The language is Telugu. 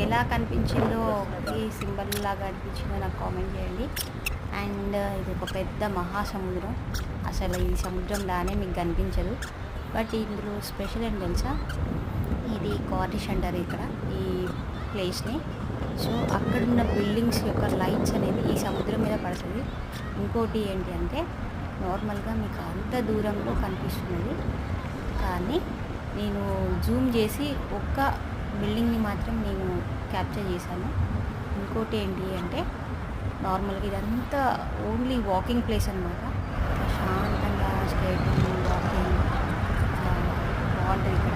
ఎలా కనిపించిందో, ఏ సింబల్ లాగా అనిపించిందో నాకు కామెంట్ చేయండి. అండ్ ఇది ఒక పెద్ద మహాసముద్రం. అసలు ఈ సముద్రంలానే మీకు కనిపించదు. బట్ ఇందులో స్పెషల్ ఏంటి తెలుసా, ఇది కార్నిష్ అంటారు ఇక్కడ ఈ ప్లేస్ని. సో అక్కడున్న బిల్డింగ్స్ యొక్క లైట్స్ అనేది ఈ సముద్రం మీద పడుతుంది. ఇంకోటి ఏంటి అంటే, నార్మల్గా మీకు అంత దూరంలో కనిపిస్తున్నది, కానీ నేను జూమ్ చేసి ఒక్క బిల్డింగ్ని మాత్రం నేను క్యాప్చర్ చేశాను. ఇంకోటి ఏంటి అంటే, నార్మల్గా ఇదంతా ఓన్లీ వాకింగ్ ప్లేస్ అనమాట. ప్రశాంతంగా స్ట్రైటింగ్ వాకింగ్ బాగుంటుంది ఇక్కడ.